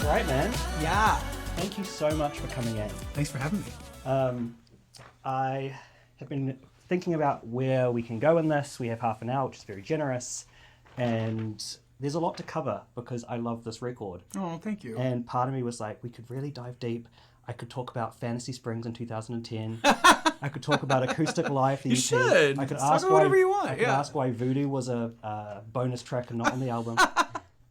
right, man. Yeah. Thank you so much for coming in. Thanks for having me. I have been thinking about where we can go in this. We have half an hour, which is very generous. And there's a lot to cover because I love this record. Oh, thank you. And part of me was like, we could really dive deep. I could talk about Fantasy Springs in 2010. I could talk about Acoustic Life, the You EP. should. I could Talk ask about why, whatever you want, I could yeah. ask why Voodoo was a bonus track and not on the album.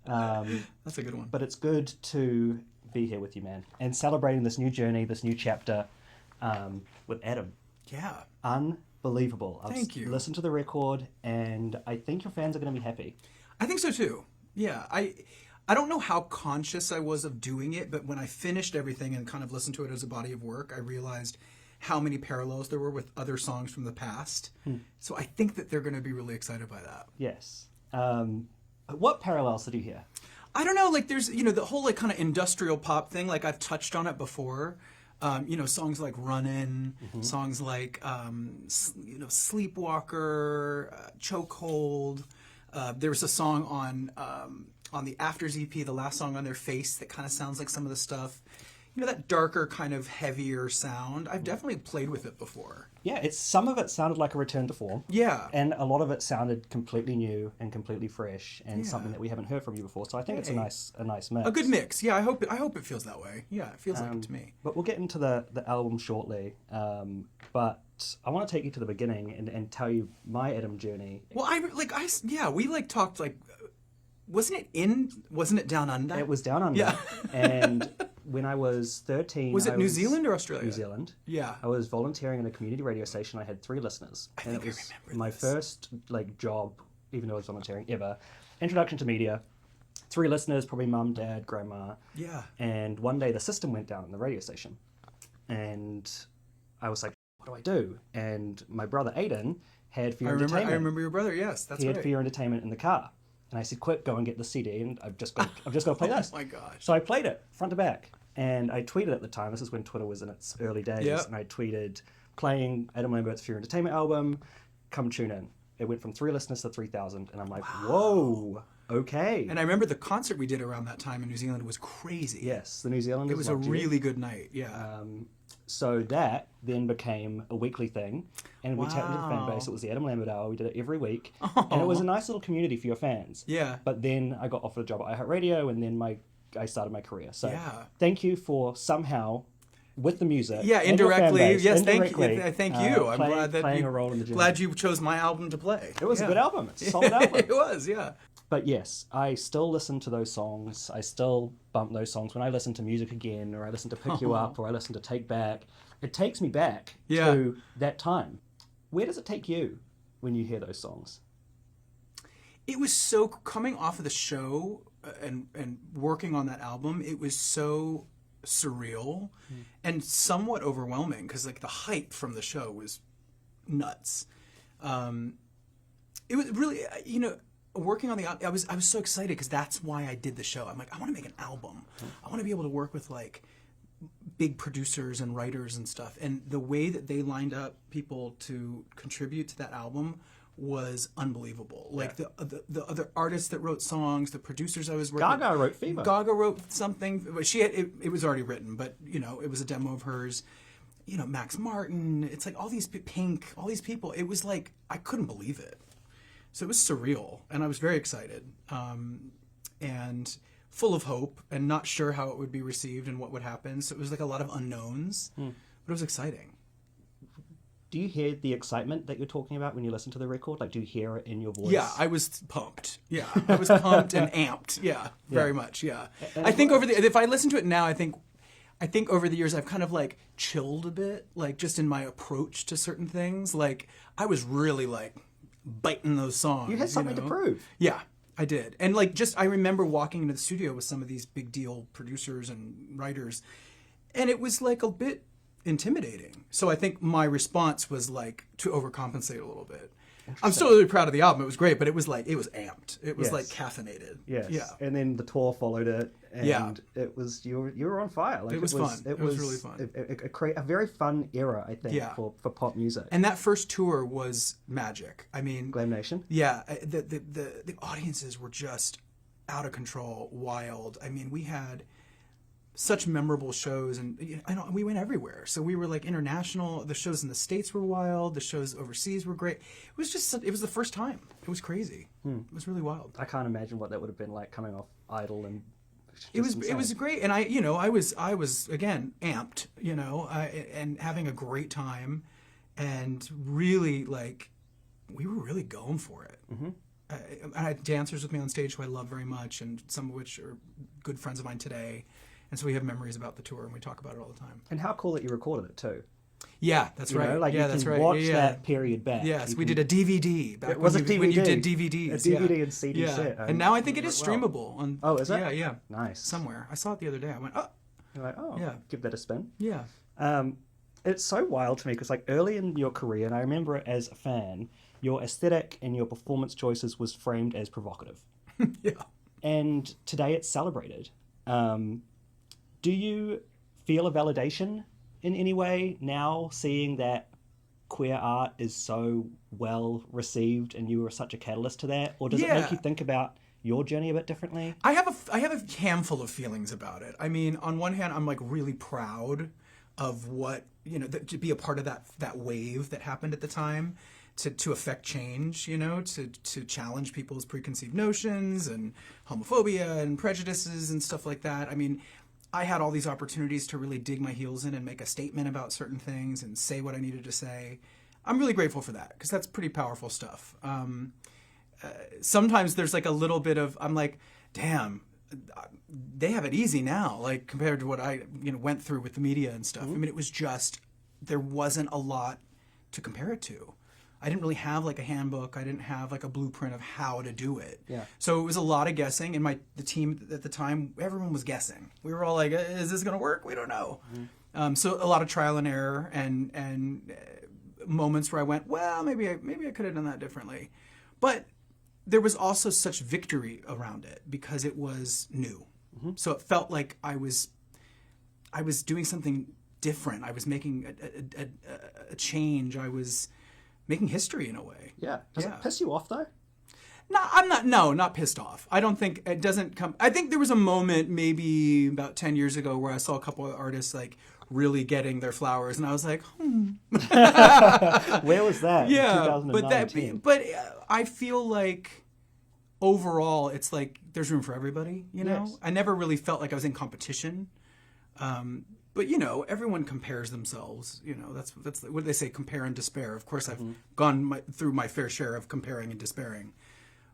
That's a good one. But it's good to be here with you, man, and celebrating this new journey, this new chapter with Adam. Yeah. Unbelievable. Thank you. Listened to the record, and I think your fans are going to be happy. I think so too. Yeah. I don't know how conscious I was of doing it, but when I finished everything and kind of listened to it as a body of work, I realized how many parallels there were with other songs from the past. So I think that they're going to be really excited by that. Yes. What parallels did you hear? I don't know, like there's, the whole like kind of industrial pop thing, like I've touched on it before. Songs like Runnin', songs like, Sleepwalker, Chokehold. There was a song on the Afters EP, the last song on their Face, that kind of sounds like some of the stuff. That darker kind of heavier sound. I've definitely played with it before. Yeah, some of it sounded like a return to form. Yeah. And a lot of it sounded completely new and completely fresh and something that we haven't heard from you before. So I think it's a nice mix. A good mix. Yeah, I hope it feels that way. Yeah, it feels like it to me. But we'll get into the album shortly. But I want to take you to the beginning and tell you my Adam journey. Well, we talked wasn't it Down Under? It was Down Under. Yeah. And when I was 13... Was it New Zealand or Australia? New Zealand. Yeah. I was volunteering in a community radio station. I had 3 listeners. I remember my this. first job, even though I was volunteering, ever. Introduction to media. 3 listeners, probably mum, dad, grandma. Yeah. And one day the system went down in the radio station. And I was like, what do I do? And my brother Aiden had Fear Entertainment. I remember your brother, yes, that's right. He had Fear Entertainment in the car. And I said, quick, go and get the CD, and I've just got to play this. Oh my gosh. So I played it, front to back. And I tweeted at the time, this is when Twitter was in its early days, Yep. and I tweeted, playing Adam Lambert's Fear Entertainment album, come tune in. It went from 3 listeners to 3,000, and I'm like, whoa, okay. And I remember the concert we did around that time in New Zealand was crazy. Yes, the New Zealanders It was a loved you. really good night, yeah. So that then became a weekly thing, and we tapped into the fan base. It was the Adam Lambert Hour. We did it every week, and it was a nice little community for your fans. Yeah. But then I got offered a job at iHeartRadio, and then I started my career. So Yeah. thank you for somehow, with the music, Yeah, and your fan indirectly. base, Yes, indirectly, thank you. I'm glad that playing a role in the journey. glad you chose my album to play. It was a Yeah. good album. It's a solid album. It was, yeah. But yes, I still listen to those songs. I still bump those songs when I listen to Music Again, or I listen to Pick You Up, or I listen to Take Back. It takes me back to that time. Where does it take you when you hear those songs? It was so, coming off of the show and working on that album, it was so surreal and somewhat overwhelming, because like the hype from the show was nuts. It was really, working on the album, I was so excited because that's why I did the show. I'm like, I want to make an album. I want to be able to work with like big producers and writers and stuff. And the way that they lined up people to contribute to that album was unbelievable. Like the other artists that wrote songs, the producers I was working with. Gaga wrote Fever. Gaga wrote something. But she had it was already written, but it was a demo of hers. Max Martin. It's like all these Pink, all these people. It was like I couldn't believe it. So it was surreal, and I was very excited, and full of hope, and not sure how it would be received and what would happen. So it was like a lot of unknowns, but it was exciting. Do you hear the excitement that you're talking about when you listen to the record? Like, do you hear it in your voice? Yeah, I was pumped. Yeah, I was pumped and amped. Yeah, very much. Yeah, I think if I listen to it now, I think over the years I've kind of like chilled a bit, like just in my approach to certain things. Like I was really like biting those songs. You had something to prove. Yeah, I did. And like I remember walking into the studio with some of these big deal producers and writers, and it was like a bit intimidating. So I think my response was like to overcompensate a little bit. I'm still really proud of the album. It was great, but it was amped. It was like caffeinated. Yes. Yeah. And then the tour followed it, and it was you were on fire. Like, it was fun. It was really fun. A very fun era, I think, for pop music. And that first tour was magic. I mean, Glam Nation. Yeah, the audiences were just out of control, wild. I mean, we had such memorable shows, and we went everywhere. So we were like international. The shows in the States were wild. The shows overseas were great. It was the first time. It was crazy. It was really wild. I can't imagine what that would have been like coming off Idol, and it was great. And I was again amped, and having a great time, and really like we were really going for it. Mm-hmm. I had dancers with me on stage who I love very much, and some of which are good friends of mine today. And so we have memories about the tour, and we talk about it all the time. And how cool that you recorded it too. Yeah, that's right. Like yeah, you can watch that period back. Yes, we did a DVD back when you did DVDs. A DVD and CD set. And now I think it is streamable. On, is it? Yeah. Nice. Somewhere. I saw it the other day. I went, oh. You're like, yeah. Give that a spin. Yeah. It's so wild to me because like early in your career, and I remember it as a fan, your aesthetic and your performance choices was framed as provocative. Yeah. And today it's celebrated. Do you feel a validation in any way now, seeing that queer art is so well received and you were such a catalyst to that? Or does it make you think about your journey a bit differently? I have a handful of feelings about it. I mean, on one hand, I'm like really proud of what, to be a part of that wave that happened at the time. To affect change, to challenge people's preconceived notions and homophobia and prejudices and stuff like that. I mean, I had all these opportunities to really dig my heels in and make a statement about certain things and say what I needed to say. I'm really grateful for that because that's pretty powerful stuff. Sometimes there's like a little bit of, I'm like, damn, they have it easy now, like compared to what I went through with the media and stuff. Mm-hmm. I mean, it was just, there wasn't a lot to compare it to. I didn't really have like a handbook. I didn't have like a blueprint of how to do it. Yeah. So it was a lot of guessing, and the team at the time, everyone was guessing. We were all like, "Is this going to work? We don't know." Mm-hmm. So a lot of trial and error, and moments where I went, "Well, maybe I could have done that differently," but there was also such victory around it because it was new. Mm-hmm. So it felt like I was doing something different. I was making a change. I was making history in a way. Yeah. Does it piss you off though? No, not pissed off. I don't think it doesn't come. I think there was a moment maybe about 10 years ago where I saw a couple of artists like really getting their flowers, and I was like, Where was that? Yeah, but I feel like overall it's like there's room for everybody. Yes. I never really felt like I was in competition. But everyone compares themselves. That's what they say, compare and despair. Of course, I've gone through my fair share of comparing and despairing.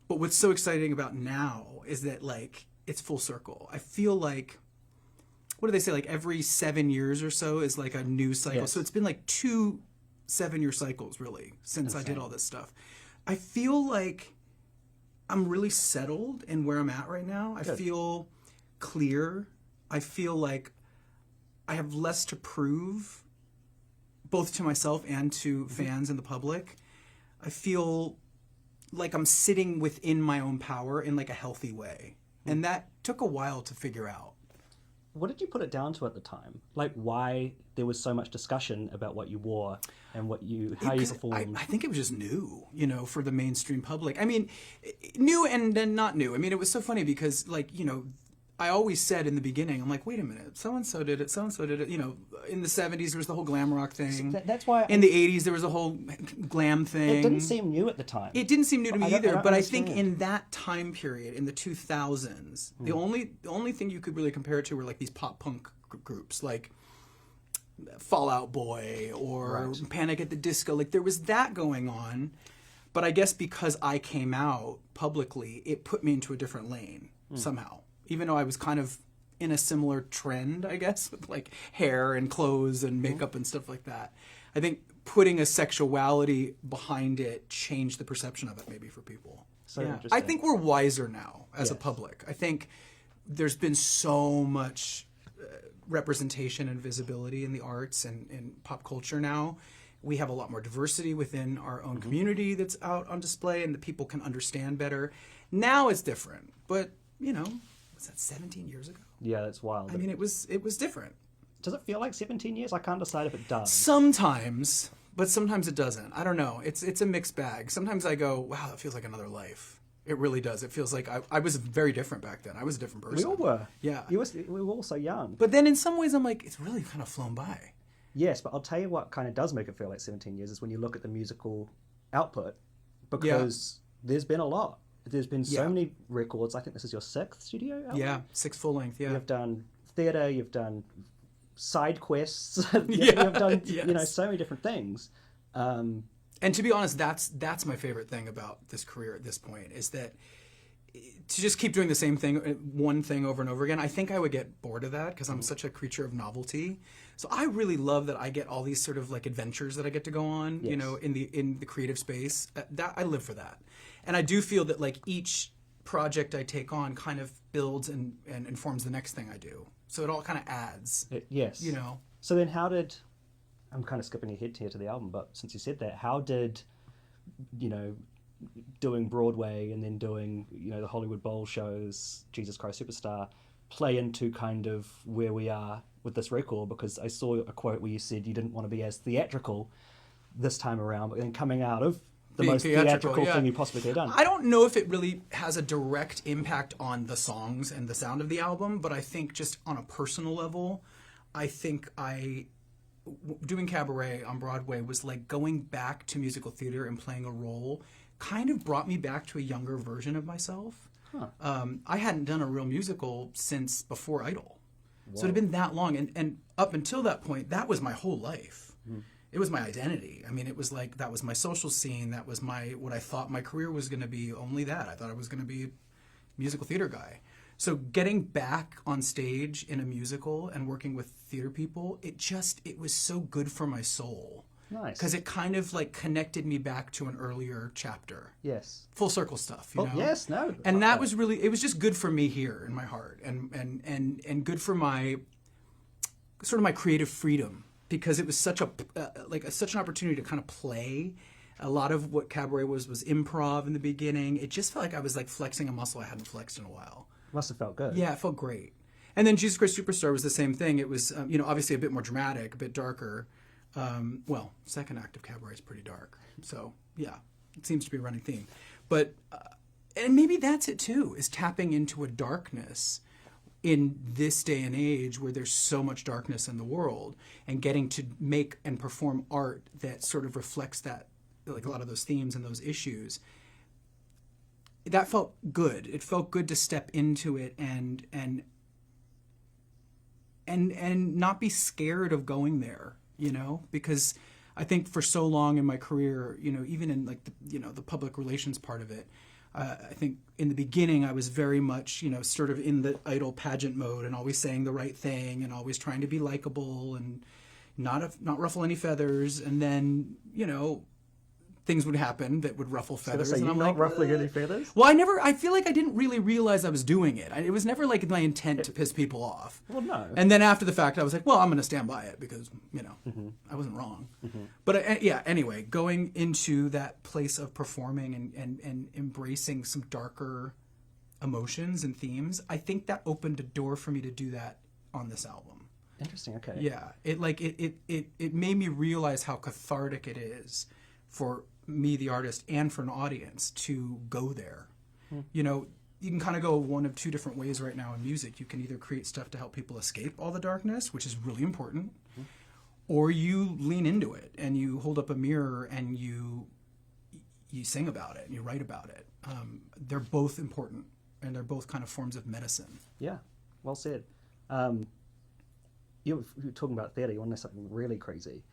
But what's so exciting about now is that like it's full circle. I feel like, what do they say? Like every 7 years or so is like a new cycle. Yes. So it's been like 2 7-year cycles really since I did all this stuff. I feel like I'm really settled in where I'm at right now. I feel clear. I feel like I have less to prove, both to myself and to fans and the public. I feel like I'm sitting within my own power in like a healthy way. And that took a while to figure out. What did you put it down to at the time? Like why there was so much discussion about what you wore and how you performed? I think it was just new, for the mainstream public. I mean, new and then not new. I mean, it was so funny because like, I always said in the beginning, I'm like, wait a minute, so-and-so did it. In the 70s, there was the whole glam rock thing. So that's why... In the 80s, there was a whole glam thing. It didn't seem new at the time. It didn't seem new to me either, but I think in that time period, in the 2000s, the only thing you could really compare it to were like these pop punk groups, like Fall Out Boy or Panic at the Disco. Like there was that going on, but I guess because I came out publicly, it put me into a different lane somehow. Even though I was kind of in a similar trend, I guess, with like hair and clothes and makeup and stuff like that. I think putting a sexuality behind it changed the perception of it maybe for people. So interesting. I think we're wiser now as a public. I think there's been so much representation and visibility in the arts and in pop culture now. We have a lot more diversity within our own community that's out on display and that people can understand better. Now it's different, but was that 17 years ago? Yeah, that's wild. I mean, it was different. Does it feel like 17 years? I can't decide if it does. Sometimes, but sometimes it doesn't. I don't know. It's a mixed bag. Sometimes I go, wow, that feels like another life. It really does. It feels like I was very different back then. I was a different person. We all were. Yeah. We were all so young. But then in some ways I'm like, it's really kind of flown by. Yes, but I'll tell you what kind of does make it feel like 17 years is when you look at the musical output, because there's been a lot. There's been so many records. I think this is your 6th studio album? Yeah, 6 full length, yeah. You've done theatre, you've done side quests, you've done so many different things. And to be honest, that's my favorite thing about this career at this point, is that to just keep doing the same thing, one thing over and over again, I think I would get bored of that because I'm such a creature of novelty. So I really love that I get all these sort of like adventures that I get to go on, Yes. in the creative space. That I live for that. And I do feel that like each project I take on kind of builds and informs the next thing I do. So it all kind of adds. Yes. So then I'm kind of skipping ahead here to the album, but since you said that, how did, doing Broadway and then doing, the Hollywood Bowl shows, Jesus Christ Superstar, play into kind of where we are with this record? Because I saw a quote where you said you didn't want to be as theatrical this time around, but then coming out of the most theatrical thing you possibly could have done. I don't know if it really has a direct impact on the songs and the sound of the album, but I think just on a personal level, I think doing Cabaret on Broadway was like going back to musical theater and playing a role kind of brought me back to a younger version of myself. Huh. I hadn't done a real musical since before Idol. Whoa. So it had been that long. And up until that point, that was my whole life. Mm. It was my identity. I mean, it was like, that was my social scene. That was what I thought my career was going to be, only that. I thought I was going to be a musical theater guy. So getting back on stage in a musical and working with theater people, it was so good for my soul. Nice. Because it kind of like connected me back to an earlier chapter. Yes. Full circle stuff, you know? Yes, no. And that was really, it was just good for me here in my heart and good for my, sort of my creative freedom, because it was such an opportunity to kind of play. A lot of what Cabaret was improv in the beginning. It just felt like I was like flexing a muscle I hadn't flexed in a while. Must have felt good. Yeah, it felt great. And then Jesus Christ Superstar was the same thing. It was, obviously a bit more dramatic, a bit darker. Second act of Cabaret is pretty dark. So, yeah, it seems to be a running theme. But, and maybe that's it too, is tapping into a darkness in this day and age where there's so much darkness in the world, and getting to make and perform art that sort of reflects that, like a lot of those themes and those issues. That felt good. It felt good to step into it and not be scared of going there, because I think for so long in my career, even in like the public relations part of it, I think in the beginning I was very much, sort of in the idol pageant mode and always saying the right thing and always trying to be likable and not ruffle any feathers. And then, things would happen that would ruffle feathers. So and you're not ruffling any feathers? Well, I feel like I didn't really realize I was doing it. It was never like my intent to piss people off. Well, no. And then after the fact, I was like, well, I'm going to stand by it because, I wasn't wrong. Mm-hmm. But anyway, going into that place of performing and embracing some darker emotions and themes, I think that opened a door for me to do that on this album. Interesting, okay. Yeah. It made me realize how cathartic it is for me, the artist, and for an audience to go there. You can kind of go one of two different ways right now in music. You can either create stuff to help people escape all the darkness, which is really important, or you lean into it and you hold up a mirror and you sing about it and you write about it. They're both important, and they're both kind of forms of medicine. Yeah, well said. You were talking about theatre. You want to know something really crazy?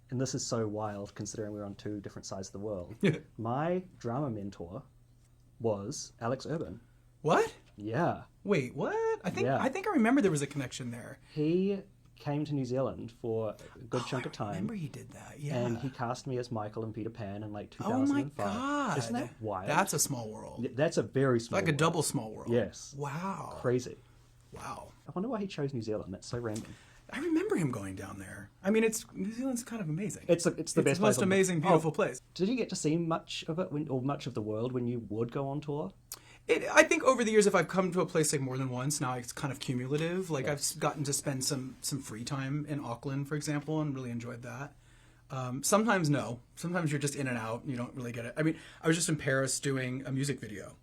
And this is so wild considering we're on two different sides of the world. My drama mentor was Alex Urban. What? Yeah. Wait, what? I think I remember there was a connection there. He came to New Zealand for a good chunk of time. I remember he did that, yeah. And he cast me as Michael in Peter Pan in like 2005. Oh my God. Isn't that wild? That's a small world. That's a very small world. Like a double small world. Yes. Wow. Crazy. Wow. I wonder why he chose New Zealand. That's so random. I remember him going down there. I mean, New Zealand's kind of amazing. It's the best place. Most amazing, beautiful place. Did you get to see much of it, or much of the world, when you would go on tour? I think over the years, if I've come to a place like more than once, now it's kind of cumulative. Like I've gotten to spend some free time in Auckland, for example, and really enjoyed that. Sometimes no. Sometimes you're just in and out and you don't really get it. I mean, I was just in Paris doing a music video.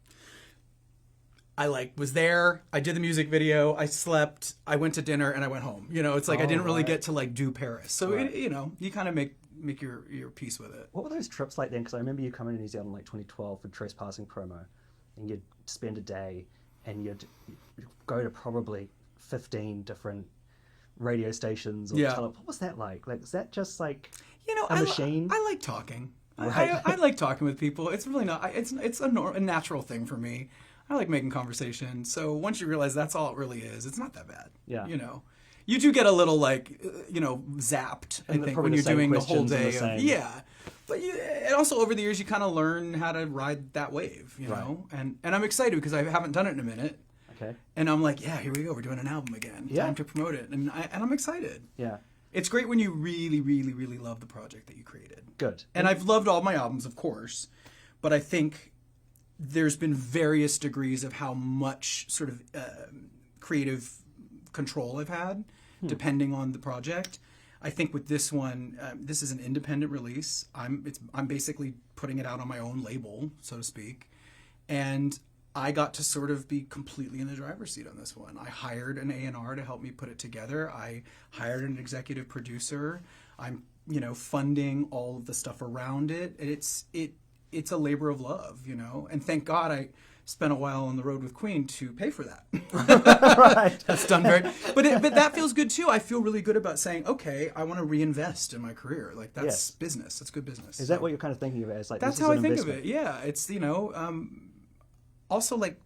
I like was there, I did the music video, I slept, I went to dinner, and I went home. You know, it's like I didn't really get to like do Paris. So you know, you kind of make your peace with it. What were those trips like then? Because I remember you coming to New Zealand like 2012 for Trespassing promo, and you'd spend a day, and you'd go to probably 15 different radio stations or what was that like? Like, is that just like a machine? I like talking. Right. I like talking with people. It's really not. It's a natural thing for me. I like making conversation. So once you realize that's all it really is, it's not that bad. Yeah. You know, you do get a little like zapped. I think when you're doing the whole day. But and also over the years you kind of learn how to ride that wave. You know, and I'm excited because I haven't done it in a minute. Okay. And I'm like, yeah, here we go. We're doing an album again. Yeah. Time to promote it, and I'm excited. Yeah. It's great when you really, really, really love the project that you created. Good. And I've loved all my albums, of course, but I think there's been various degrees of how much sort of creative control I've had, depending on the project. I think with this one, this is an independent release. I'm basically putting it out on my own label, so to speak, and I got to sort of be completely in the driver's seat on this one. I hired an A&R to help me put it together. I hired an executive producer. I'm, funding all of the stuff around it. And it's a labor of love, And thank God I spent a while on the road with Queen to pay for that. Right. That's done very. But that feels good too. I feel really good about saying, okay, I want to reinvest in my career. Like that's business. That's good business. Is that what you're kind of thinking of it as? Like that's how I think of it. Yeah, it's also, like,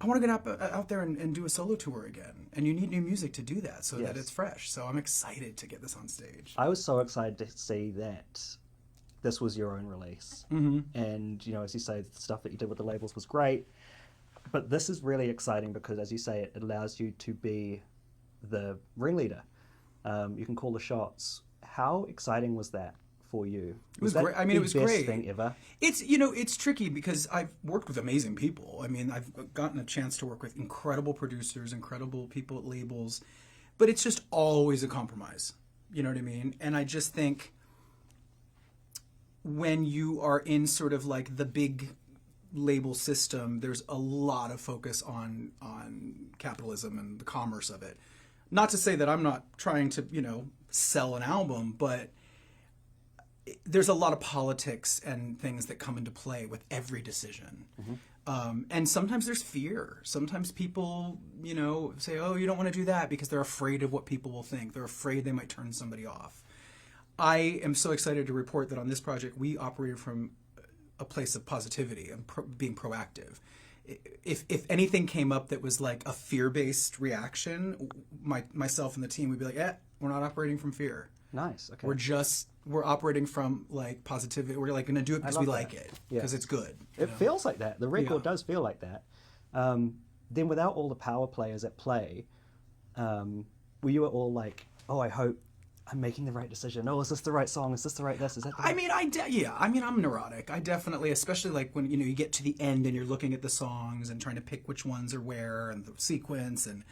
I want to get out there and do a solo tour again. And you need new music to do that so that it's fresh. So I'm excited to get this on stage. I was so excited to see that this was your own release. Mm-hmm. And, as you say, the stuff that you did with the labels was great. But this is really exciting because, as you say, it allows you to be the ringleader. You can call the shots. How exciting was that for you? It was great. I mean, it was great. Best thing ever? It's tricky because I've worked with amazing people. I mean, I've gotten a chance to work with incredible producers, incredible people at labels, but it's just always a compromise. You know what I mean? And I just think when you are in sort of like the big label system, there's a lot of focus on capitalism and the commerce of it. Not to say that I'm not trying to, sell an album, but there's a lot of politics and things that come into play with every decision. Mm-hmm. And sometimes there's fear. Sometimes people, say, oh, you don't want to do that because they're afraid of what people will think. They're afraid they might turn somebody off. I am so excited to report that on this project, we operated from a place of positivity and being proactive. If anything came up that was like a fear-based reaction, myself and the team would be like, we're not operating from fear. Nice. Okay. We're operating from like positivity. We're like going to do it because we like it, because it's good. It feels like that. The record does feel like that. Then without all the power players at play, were you all like, oh, I hope I'm making the right decision. Oh, is this the right song? Is this the right this? Is that the right... I'm neurotic. I definitely, especially like when, you get to the end and you're looking at the songs and trying to pick which ones are where and the sequence and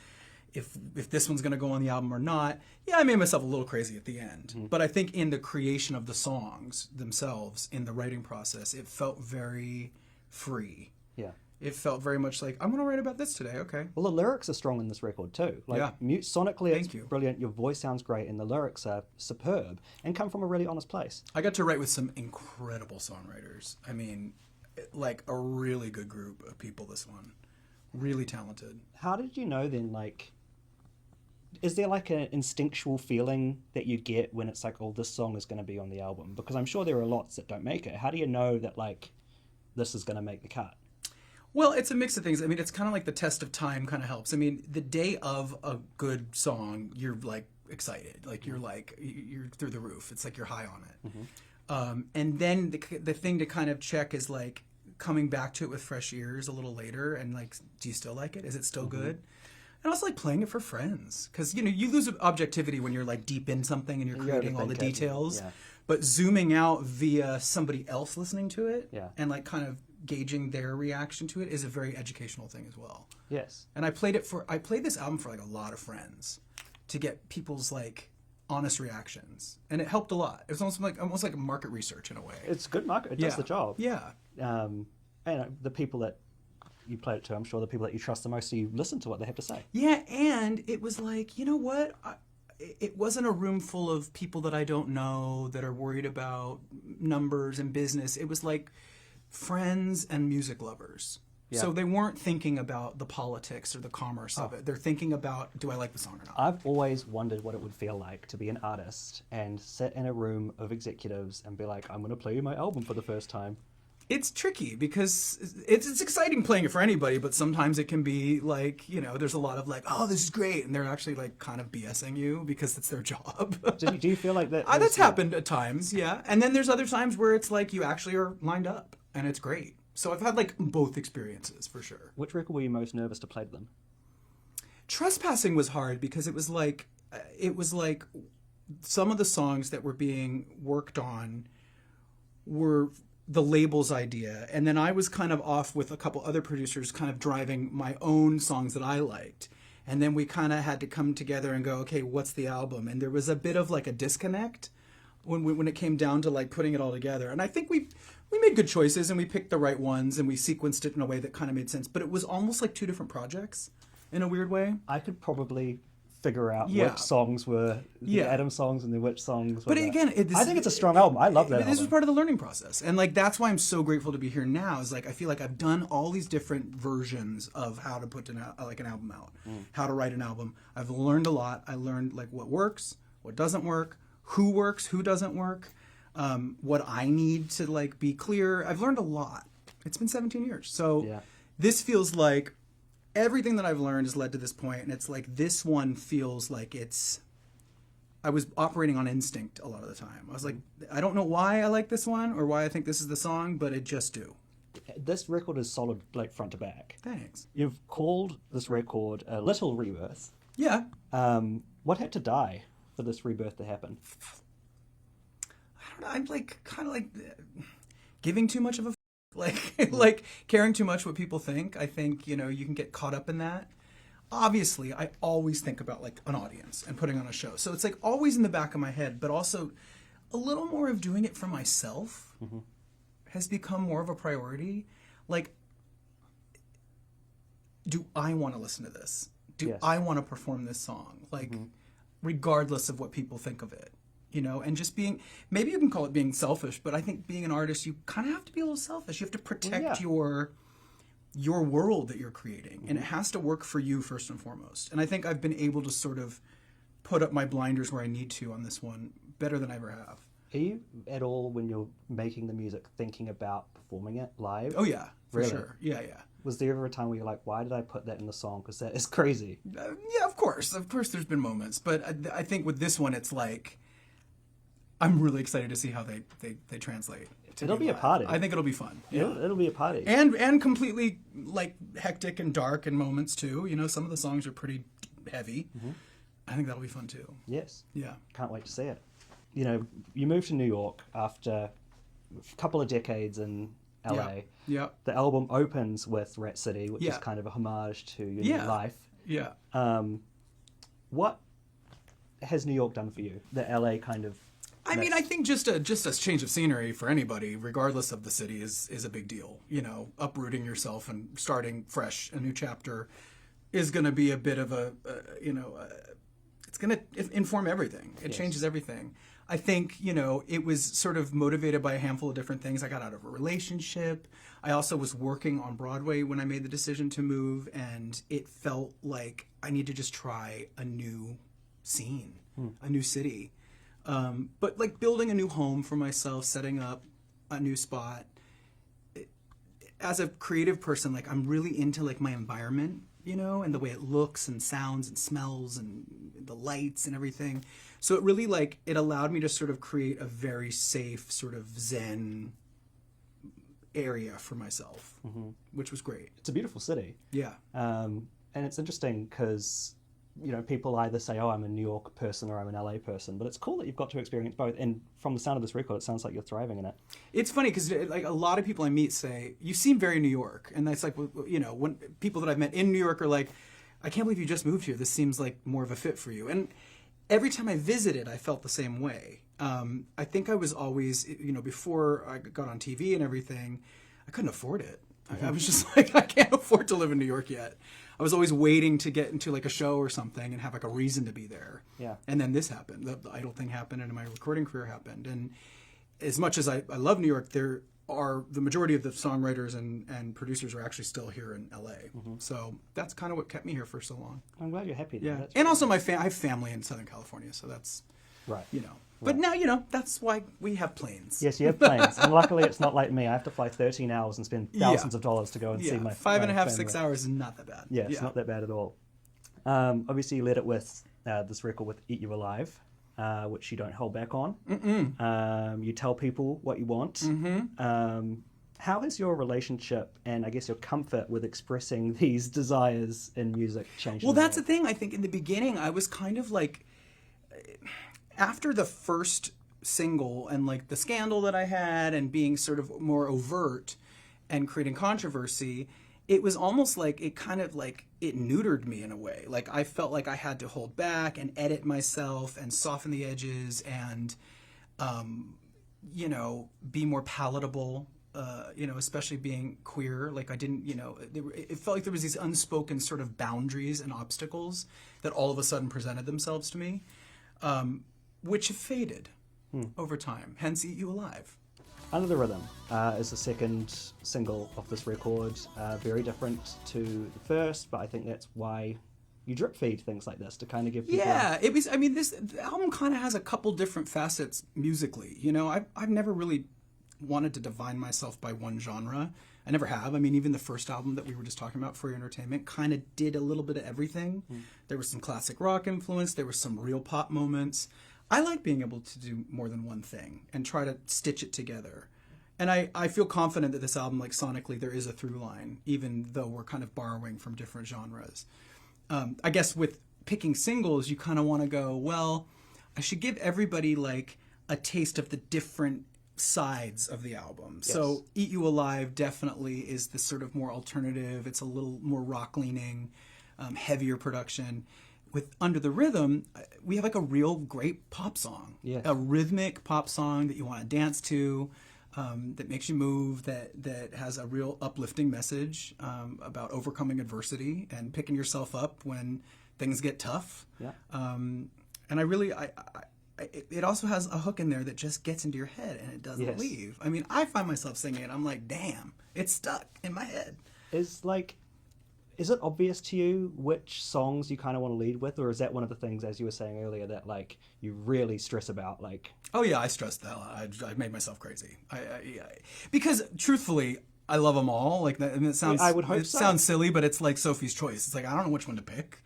if this one's going to go on the album or not. Yeah, I made myself a little crazy at the end. Mm-hmm. But I think in the creation of the songs themselves, in the writing process, it felt very free. Yeah. It felt very much like, I'm going to write about this today, okay. Well, the lyrics are strong in this record too. Sonically it's brilliant, your voice sounds great, and the lyrics are superb and come from a really honest place. I got to write with some incredible songwriters. I mean, like a really good group of people, this one. Really talented. How did you know then, like... Is there like an instinctual feeling that you get when it's like, oh, this song is going to be on the album? Because I'm sure there are lots that don't make it. How do you know that, like, this is going to make the cut? Well, it's a mix of things. I mean, it's kind of like the test of time kind of helps. I mean, the day of a good song, you're, like, excited. Like, you're through the roof. It's like you're high on it. Mm-hmm. And then the thing to kind of check is, like, coming back to it with fresh ears a little later and, like, do you still like it? Is it still good? And also, like, playing it for friends. Because, you lose objectivity when you're, like, deep in something and you're creating all the details. Yeah. But zooming out via somebody else listening to it and, like, kind of gauging their reaction to it is a very educational thing as well. Yes. And I played this album for, like, a lot of friends to get people's, like, honest reactions. And it helped a lot. It was almost like a market research in a way. It's good market. It does the job. Yeah. And the people that you played it to, I'm sure the people that you trust the most, so you listen to what they have to say. Yeah, and it was like, you know what? It wasn't a room full of people that I don't know that are worried about numbers and business. It was like friends and music lovers. Yeah. So they weren't thinking about the politics or the commerce of it. They're thinking about, do I like the song or not? I've always wondered what it would feel like to be an artist and sit in a room of executives and be like, I'm going to play you my album for the first time. It's tricky because it's exciting playing it for anybody, but sometimes it can be like, you know, there's a lot of like, oh, this is great. And they're actually like kind of BSing you because it's their job. Do you feel like that? That's happened at times, yeah. And then there's other times where it's like you actually are lined up and it's great. So I've had like both experiences for sure. Which record were you most nervous to play to them? Trespassing was hard because it was like some of the songs that were being worked on were the label's idea. And then I was kind of off with a couple other producers kind of driving my own songs that I liked. And then we kind of had to come together and go, okay, what's the album? And there was a bit of like a disconnect when it came down to like putting it all together. And I think we made good choices and we picked the right ones and we sequenced it in a way that kind of made sense. But it was almost like two different projects in a weird way. I could probably figure out which songs were the Adam songs and then which songs were. But again, I think it's a strong album. I love that album. This was part of the learning process. And like that's why I'm so grateful to be here now is like I feel like I've done all these different versions of how to put an album out, how to write an album. I've learned a lot. I learned like what works, what doesn't work, who doesn't work, what I need to like be clear. I've learned a lot. It's been 17 years. So this feels like everything that I've learned has led to this point, and it's like this one feels like I was operating on instinct a lot of the time. I was like, I don't know why I like this one or why I think this is the song, but it just do. This record is solid like front to back. Thanks. You've called this record a little rebirth. Yeah. What had to die for this rebirth to happen? I don't know. I'm like kind of like giving too much of a like caring too much what people think. I think, you know, you can get caught up in that. Obviously, I always think about like an audience and putting on a show. So it's like always in the back of my head, but also a little more of doing it for myself has become more of a priority. Like, do I want to listen to this? Do I want to perform this song? Like, regardless of what people think of it, you know, and just being, maybe you can call it being selfish, but I think being an artist, you kind of have to be a little selfish. You have to protect your world that you're creating, and it has to work for you first and foremost. And I think I've been able to sort of put up my blinders where I need to on this one better than I ever have. Are you at all, when you're making the music, thinking about performing it live? Oh yeah, for really? Sure. Yeah. Was there ever a time where you're like, why did I put that in the song? Because that is crazy. Yeah, of course there's been moments, but I think with this one, it's like, I'm really excited to see how they translate. It'll be a party. I think it'll be fun. Yeah. It'll be a party. And completely like hectic and dark in moments too. You know, some of the songs are pretty heavy. I think that'll be fun too. Yes. Yeah. Can't wait to see it. You know, you moved to New York after a couple of decades in LA. Yeah. The album opens with Rat City, which is kind of a homage to your new life. Yeah. What has New York done for you? The LA kind of... I mean, I think just a change of scenery for anybody, regardless of the city, is a big deal. You know, uprooting yourself and starting fresh, a new chapter, is going to be a bit of it's going to inform everything. It changes everything. I think, you know, it was sort of motivated by a handful of different things. I got out of a relationship. I also was working on Broadway when I made the decision to move, and it felt like I need to just try a new scene, a new city. But like building a new home for myself, setting up a new spot. As a creative person, like I'm really into like my environment, you know, and the way it looks and sounds and smells and the lights and everything. So it really like, it allowed me to sort of create a very safe sort of Zen area for myself, which was great. It's a beautiful city. Yeah. And it's interesting because, you know, people either say, oh, I'm a New York person or I'm an LA person, but it's cool that you've got to experience both. And from the sound of this record, it sounds like you're thriving in it. It's funny because like a lot of people I meet say, you seem very New York. And that's like, you know, when people that I've met in New York are like, I can't believe you just moved here. This seems like more of a fit for you. And every time I visited, I felt the same way. I think I was always, you know, before I got on TV and everything, I couldn't afford it. I was just like, I can't afford to live in New York yet. I was always waiting to get into like a show or something and have like a reason to be there. Yeah. And then this happened. The Idol thing happened, and my recording career happened. And as much as I love New York, there are the majority of the songwriters and producers are actually still here in LA. So that's kind of what kept me here for so long. I'm glad you're happy. Yeah. And also I have family in Southern California, so that's, right. you know. But now, you know, that's why we have planes. Yes, you have planes. And luckily it's not like me. I have to fly 13 hours and spend thousands of dollars to go and see my 5.5, family. 6 hours is not that bad. Yeah, it's not that bad at all. Obviously, you led it with this record with Eat You Alive, which you don't hold back on. You tell people what you want. How has your relationship and I guess your comfort with expressing these desires in music changed? Well, that's the thing. I think in the beginning, I was kind of like, after the first single and like the scandal that I had and being sort of more overt and creating controversy, it was almost like it kind of like it neutered me in a way. Like I felt like I had to hold back and edit myself and soften the edges and, you know, be more palatable. You know, especially being queer, like I didn't, you know, it felt like there was these unspoken sort of boundaries and obstacles that all of a sudden presented themselves to me, which have faded over time. Hence, Eat You Alive. Under the Rhythm is the second single of this record. Very different to the first, but I think that's why you drip feed things like this to kind of give people... Yeah, it was. I mean, the album kind of has a couple different facets musically. You know, I've never really wanted to define myself by one genre. I never have. I mean, even the first album that we were just talking about, For Your Entertainment, kind of did a little bit of everything. There was some classic rock influence. There was some real pop moments. I like being able to do more than one thing and try to stitch it together. And I feel confident that this album, like sonically, there is a through line, even though we're kind of borrowing from different genres. I guess with picking singles, you kind of want to go, well, I should give everybody like a taste of the different sides of the album. Yes. So Eat You Alive definitely is the sort of more alternative. It's a little more rock leaning, heavier production. With Under the Rhythm, we have like a real great pop song. Yes. A rhythmic pop song that you want to dance to, that makes you move, that has a real uplifting message about overcoming adversity and picking yourself up when things get tough. Yeah. And it also has a hook in there that just gets into your head and it doesn't leave. I mean, I find myself singing it. I'm like, damn, it's stuck in my head. Is it obvious to you which songs you kind of want to lead with, or is that one of the things, as you were saying earlier, that like you really stress about? Like, oh yeah, I stressed the hell out. I made myself crazy. Because truthfully, I love them all. Like, and it sounds, I would hope so. Sounds silly, but it's like Sophie's Choice. It's like I don't know which one to pick.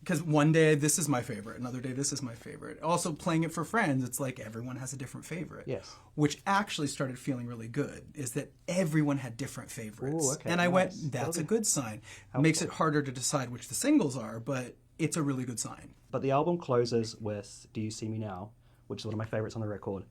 Because one day this is my favorite, another day this is my favorite. Also, playing it for friends, it's like everyone has a different favorite. Yes. Which actually started feeling really good, is that everyone had different favorites. Ooh, okay, and I nice. went, that's a good sign. It makes it harder to decide which the singles are, but it's a really good sign. But the album closes with Do You See Me Now, which is one of my favorites on the record,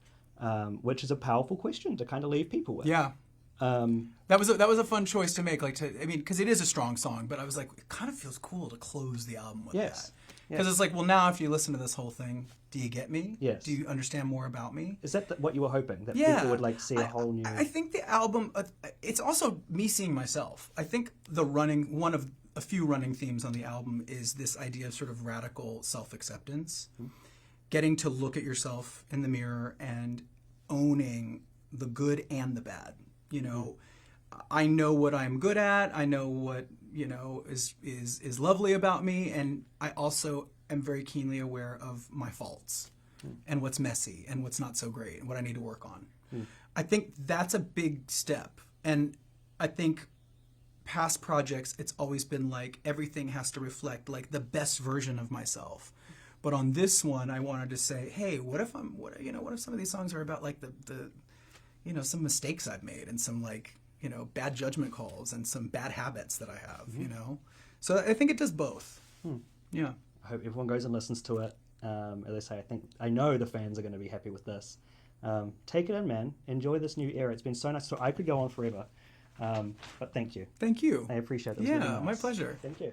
which is a powerful question to kind of leave people with. Yeah. That was a fun choice to make. Because it is a strong song, but I was like, it kind of feels cool to close the album with that. Because it's like, well, now if you listen to this whole thing, do you get me? Yes. Do you understand more about me? Is that what you were hoping? That people would like see a whole new... I think the album, it's also me seeing myself. I think one of a few running themes on the album is this idea of sort of radical self-acceptance. Getting to look at yourself in the mirror and owning the good and the bad. You know, I know what I'm good at. I know what, you know, is lovely about me. And I also am very keenly aware of my faults and what's messy and what's not so great and what I need to work on. I think that's a big step. And I think past projects, it's always been like everything has to reflect like the best version of myself. But on this one, I wanted to say, hey, what if some of these songs are about like the you know, some mistakes I've made and some like, you know, bad judgment calls and some bad habits that I have, you know? So I think it does both. Yeah. I hope everyone goes and listens to it. As I say, I know the fans are going to be happy with this. Take it in, man. Enjoy this new era. It's been so nice. I could go on forever. But thank you. Thank you. I appreciate it. It was Yeah, really nice. my pleasure. Thank you.